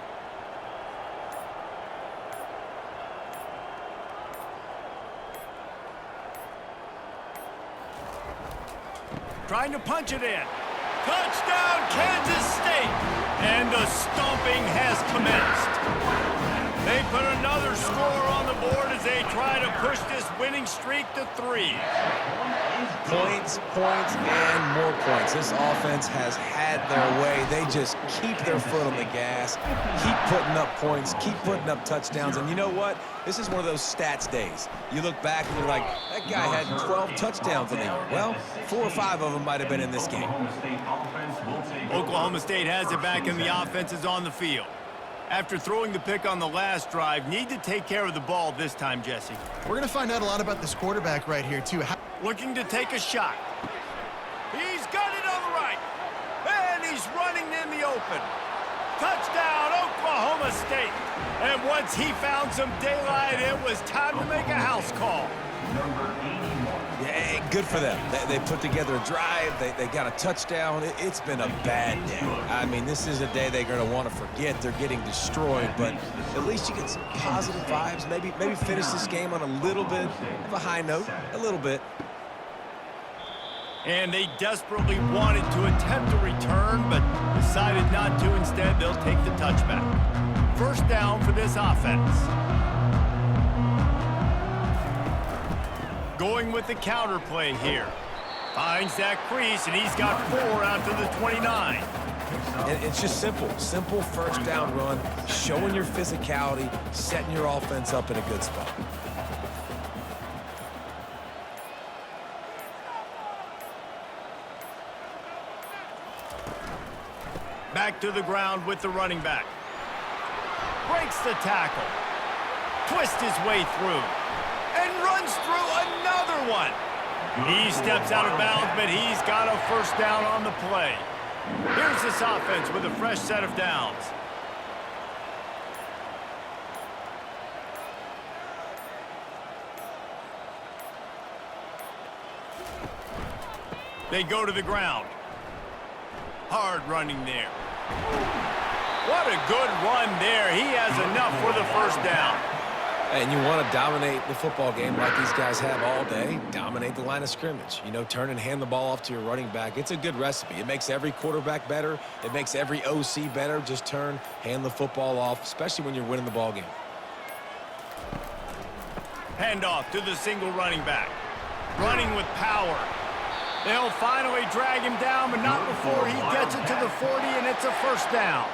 Trying to punch it in. Touchdown, Kansas State! And the stomping has commenced. They put another score on the board as they try to push this winning streak to 3. Points, points, and more points. This offense has had their way. They just keep their foot on the gas, keep putting up points, keep putting up touchdowns. And you know what? This is one of those stats days. You look back and you're like, that guy had 12 touchdowns in the year. Well, 4 or 5 of them might have been in this game. Oklahoma State has it back, and the offense is on the field. After throwing the pick on the last drive, need to take care of the ball this time, Jesse. We're going to find out a lot about this quarterback right here, too. Looking to take a shot. He's got it on the right. And he's running in the open. Touchdown, Oklahoma State. And once he found some daylight, it was time to make a house call. Yeah, good for them. They put together a drive. They got a touchdown. It's been a bad day. I mean, this is a day they're going to want to forget. They're getting destroyed, but at least you get some positive vibes. Maybe finish this game on a little bit of a high note, a little bit. And they desperately wanted to attempt a return, but decided not to. Instead, they'll take the touchback. First down for this offense. Going with the counter play here. Finds that crease, and he's got 4 out to the 29. And it's just simple. Simple first down run, showing your physicality, setting your offense up in a good spot. Back to the ground with the running back. Breaks the tackle. Twists his way through. And runs through another one. He steps out of bounds, but he's got a first down on the play. Here's this offense with a fresh set of downs. They go to the ground. Hard running there. What a good run there. He has enough for the first down. And you want to dominate the football game like these guys have all day. Dominate the line of scrimmage. You know, turn and hand the ball off to your running back. It's a good recipe. It makes every quarterback better. It makes every OC better. Just turn, hand the football off, especially when you're winning the ball game. Handoff to the single running back. Running with power. They'll finally drag him down, but not before he gets it to the 40, and it's a first down.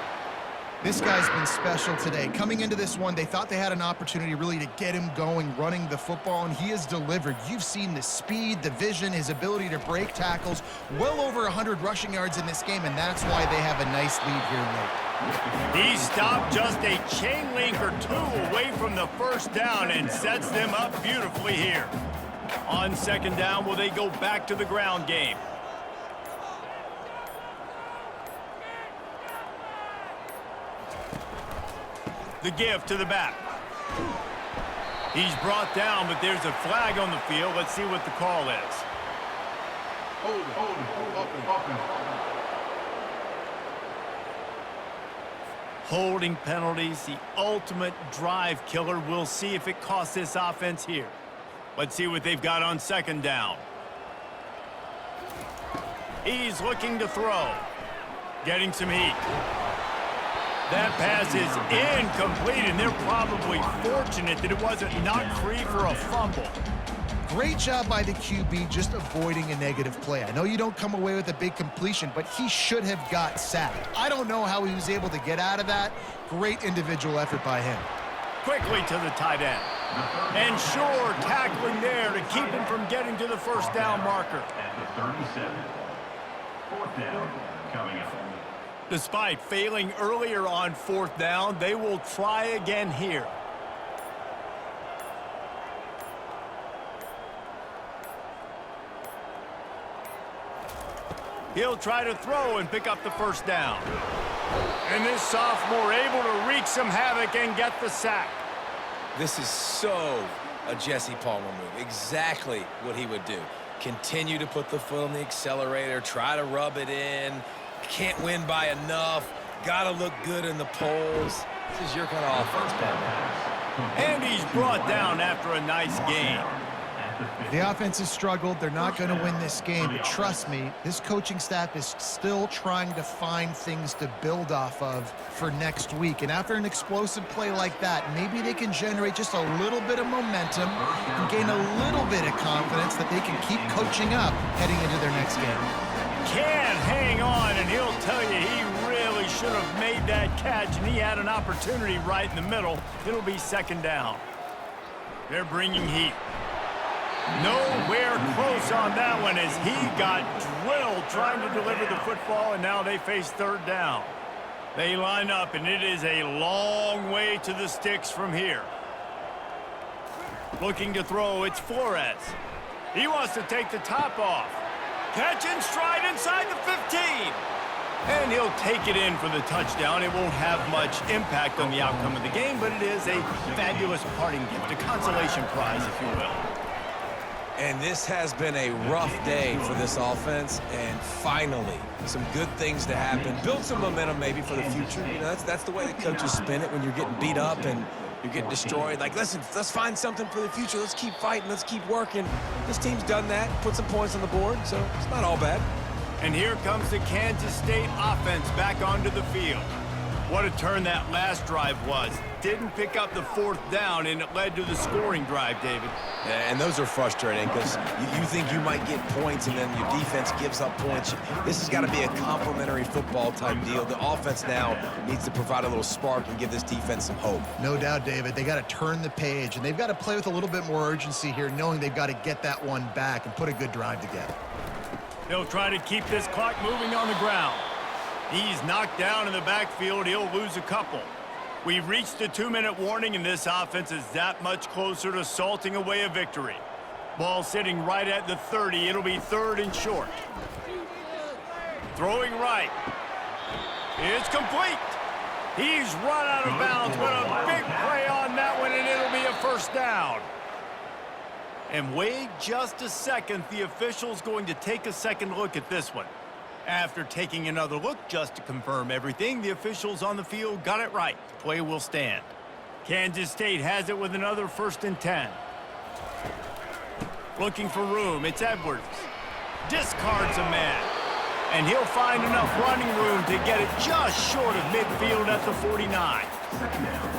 This guy's been special today. Coming into this one, they thought they had an opportunity really to get him going, running the football, and he has delivered. You've seen the speed, the vision, his ability to break tackles, well over 100 rushing yards in this game, and that's why they have a nice lead here late. He stopped just a chain link or two away from the first down and sets them up beautifully here. On second down, will they go back to the ground game? The give to the back. He's brought down, but there's a flag on the field. Let's see what the call is. Holding penalties, the ultimate drive killer. We'll see if it costs this offense here. Let's see what they've got on second down. He's looking to throw. Getting some heat. That pass is incomplete, and they're probably fortunate that it wasn't knocked free for a fumble. Great job by the QB just avoiding a negative play. I know you don't come away with a big completion, but he should have got sacked. I don't know how he was able to get out of that. Great individual effort by him. Quickly to the tight end. And sure, tackling there to keep him from getting to the first down marker. At the 37. Fourth down coming up. Despite failing earlier on fourth down, they will try again here. He'll try to throw and pick up the first down. And this sophomore able to wreak some havoc and get the sack. This is so a Jesse Palmer move. Exactly what he would do. Continue to put the foot on the accelerator, try to rub it in. Can't win by enough. Gotta look good in the polls. This is your kind of offense, Palmer. And he's brought down after a nice game. The offense has struggled. They're not going to win this game, but trust me, this coaching staff is still trying to find things to build off of for next week. And after an explosive play like that, maybe they can generate just a little bit of momentum and gain a little bit of confidence that they can keep coaching up heading into their next game. Can't hang on, and he'll tell you he really should have made that catch, and he had an opportunity right in the middle. It'll be second down. They're bringing heat. Nowhere close on that one as he got drilled trying to deliver the football, and now they face third down. They line up, and it is a long way to the sticks from here. Looking to throw, it's Flores. He wants to take the top off. Catch and stride inside the 15. And he'll take it in for the touchdown. It won't have much impact on the outcome of the game, but it is a fabulous parting gift, a consolation prize, if you will. And this has been a rough day for this offense, and finally, some good things to happen. Build some momentum maybe for the future. You know, that's the way the coaches spin it when you're getting beat up and you're getting destroyed. Like, listen, let's find something for the future. Let's keep fighting. Let's keep working. This team's done that, put some points on the board, so it's not all bad. And here comes the Kansas State offense back onto the field. What a turn that last drive was. Didn't pick up the fourth down, and it led to the scoring drive, David. And those are frustrating because you think you might get points and then your defense gives up points. This has got to be a complementary football type deal. The offense now needs to provide a little spark and give this defense some hope. No doubt, David. They got to turn the page, and they've got to play with a little bit more urgency here, knowing they've got to get that one back and put a good drive together. They'll try to keep this clock moving on the ground. He's knocked down in the backfield. He'll lose a couple. We've reached a 2-minute warning, and this offense is that much closer to salting away a victory. Ball sitting right at the 30. It'll be third and short. Throwing right. It's complete. He's run out of bounds. What a big play on that one, and it'll be a first down. And wait just a second. The official's going to take a second look at this one. After taking another look just to confirm everything, the officials on the field got it right. The play will stand. Kansas State has it with another 1st and 10. Looking for room. It's Edwards. Discards a man. And he'll find enough running room to get it just short of midfield at the 49.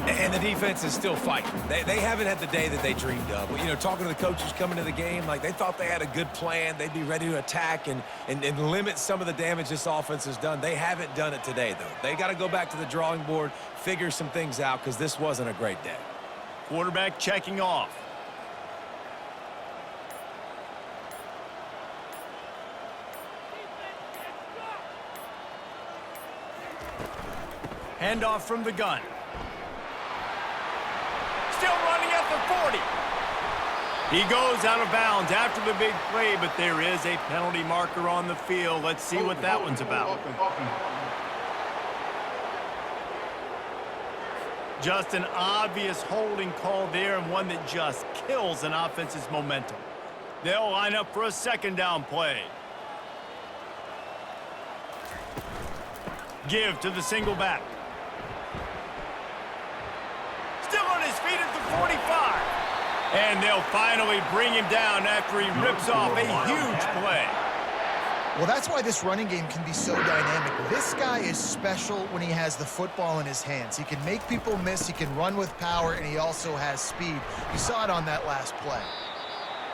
And the defense is still fighting. They haven't had the day that they dreamed of. You know, talking to the coaches coming to the game, like they thought they had a good plan. They'd be ready to attack and limit some of the damage this offense has done. They haven't done it today, though. They got to go back to the drawing board, figure some things out, because this wasn't a great day. Quarterback checking off. Handoff from the gun. Still running at the 40. He goes out of bounds after the big play, but there is a penalty marker on the field. Let's see what that one's about. Just an obvious holding call there, and one that just kills an offense's momentum. They'll line up for a second down play. Give to the single back. Still on his feet at the 45. And they'll finally bring him down after he rips off a huge play. Well, that's why this running game can be so dynamic. This guy is special when he has the football in his hands. He can make people miss, he can run with power, and he also has speed. You saw it on that last play.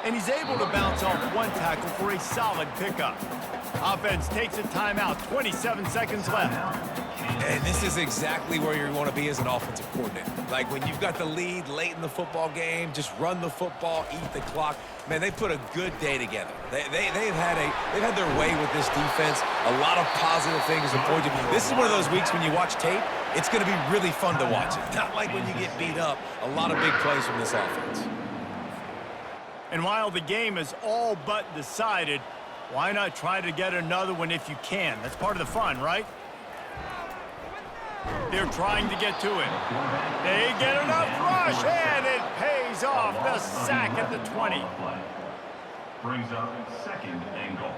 And he's able to bounce off one tackle for a solid pickup. Offense takes a timeout, 27 seconds left. And this is exactly where you want to be as an offensive coordinator. Like when you've got the lead late in the football game, just run the football, eat the clock. Man, they put a good day together. They've had their way with this defense. A lot of positive things to point to. This is one of those weeks when you watch tape, it's going to be really fun to watch it. Not like when you get beat up. A lot of big plays from this offense. And while the game is all but decided, why not try to get another one if you can? That's part of the fun, right? They're trying to get to it. They get enough rush, and it pays off. The sack at the 20. Brings up second and goal.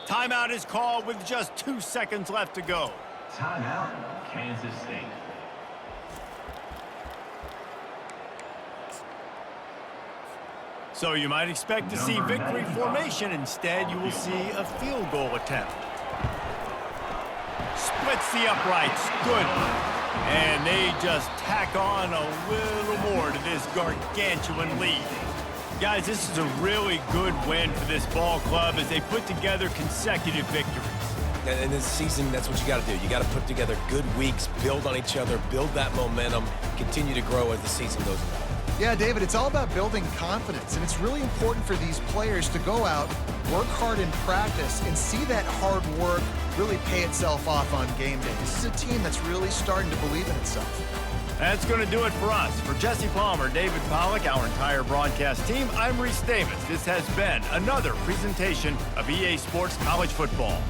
Timeout is called with just 2 seconds left to go. Timeout, Kansas State. So you might expect to see victory formation. Instead, you will see a field goal attempt. Splits the uprights. Good. And they just tack on a little more to this gargantuan lead. Guys, this is a really good win for this ball club as they put together consecutive victories. And in this season, that's what you got to do. You got to put together good weeks, build on each other, build that momentum, continue to grow as the season goes on. Yeah, David, it's all about building confidence, and it's really important for these players to go out, work hard in practice, and see that hard work really pay itself off on game day. This is a team that's really starting to believe in itself. That's going to do it for us. For Jesse Palmer, David Pollack, our entire broadcast team, I'm Reese Davis. This has been another presentation of EA Sports College Football.